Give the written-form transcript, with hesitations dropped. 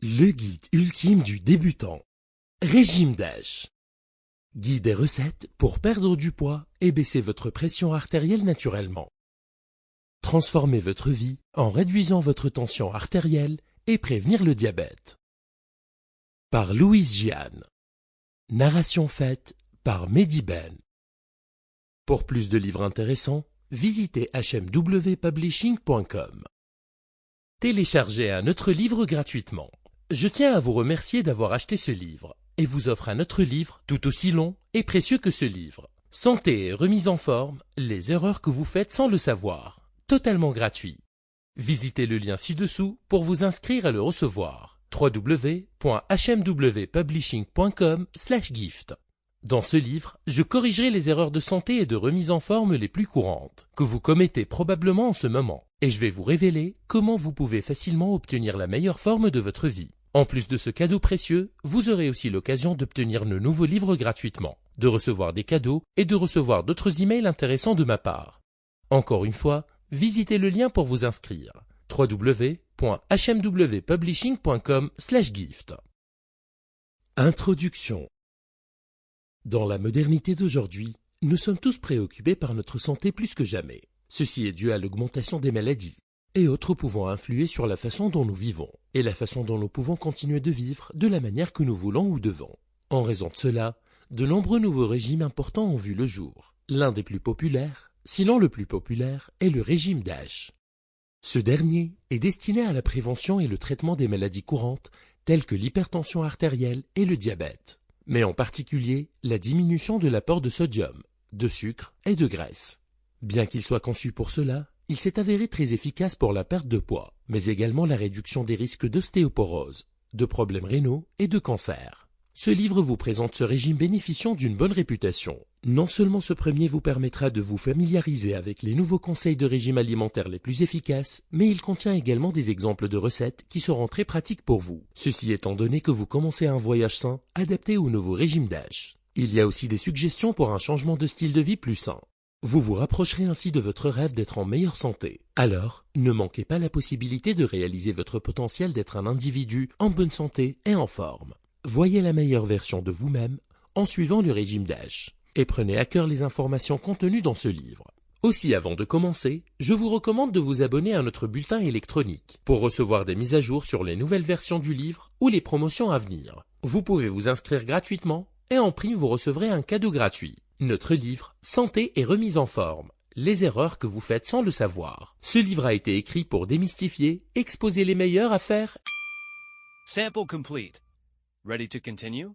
Le guide ultime du débutant. Régime DASH. Guide et recettes pour perdre du poids et baisser votre pression artérielle naturellement. Transformez votre vie en réduisant votre tension artérielle et prévenir le diabète. Par Louise Giane. Narration faite par Mehdi Ben. Pour plus de livres intéressants, visitez hmwpublishing.com. Téléchargez un autre livre gratuitement. Je tiens à vous remercier d'avoir acheté ce livre et vous offre un autre livre tout aussi long et précieux que ce livre. Santé et remise en forme, les erreurs que vous faites sans le savoir. Totalement gratuit. Visitez le lien ci-dessous pour vous inscrire à le recevoir. www.hmwpublishing.com/gift. Dans ce livre, je corrigerai les erreurs de santé et de remise en forme les plus courantes, que vous commettez probablement en ce moment, et je vais vous révéler comment vous pouvez facilement obtenir la meilleure forme de votre vie. En plus de ce cadeau précieux, vous aurez aussi l'occasion d'obtenir nos nouveaux livres gratuitement, de recevoir des cadeaux et de recevoir d'autres emails intéressants de ma part. Encore une fois, visitez le lien pour vous inscrire. www.hmwpublishing.com/gift. Introduction. Dans la modernité d'aujourd'hui, nous sommes tous préoccupés par notre santé plus que jamais. Ceci est dû à l'augmentation des maladies et autres pouvant influer sur la façon dont nous vivons et la façon dont nous pouvons continuer de vivre de la manière que nous voulons ou devons. En raison de cela, de nombreux nouveaux régimes importants ont vu le jour. L'un des plus populaires, sinon le plus populaire, est le régime DASH. Ce dernier est destiné à la prévention et le traitement des maladies courantes telles que l'hypertension artérielle et le diabète, mais en particulier la diminution de l'apport de sodium, de sucre et de graisse. Bien qu'il soit conçu pour cela, il s'est avéré très efficace pour la perte de poids, mais également la réduction des risques d'ostéoporose, de problèmes rénaux et de cancer. Ce livre vous présente ce régime bénéficiant d'une bonne réputation. Non seulement ce premier vous permettra de vous familiariser avec les nouveaux conseils de régime alimentaire les plus efficaces, mais il contient également des exemples de recettes qui seront très pratiques pour vous. Ceci étant donné que vous commencez un voyage sain, adapté au nouveau régime DASH. Il y a aussi des suggestions pour un changement de style de vie plus sain. Vous vous rapprocherez ainsi de votre rêve d'être en meilleure santé. Alors, ne manquez pas la possibilité de réaliser votre potentiel d'être un individu en bonne santé et en forme. Voyez la meilleure version de vous-même en suivant le régime DASH et prenez à cœur les informations contenues dans ce livre. Aussi, avant de commencer, je vous recommande de vous abonner à notre bulletin électronique pour recevoir des mises à jour sur les nouvelles versions du livre ou les promotions à venir. Vous pouvez vous inscrire gratuitement et en prime vous recevrez un cadeau gratuit. Notre livre Santé et remise en forme. Les erreurs que vous faites sans le savoir. Ce livre a été écrit pour démystifier, exposer les meilleures affaires. Sample complete. Ready to continue?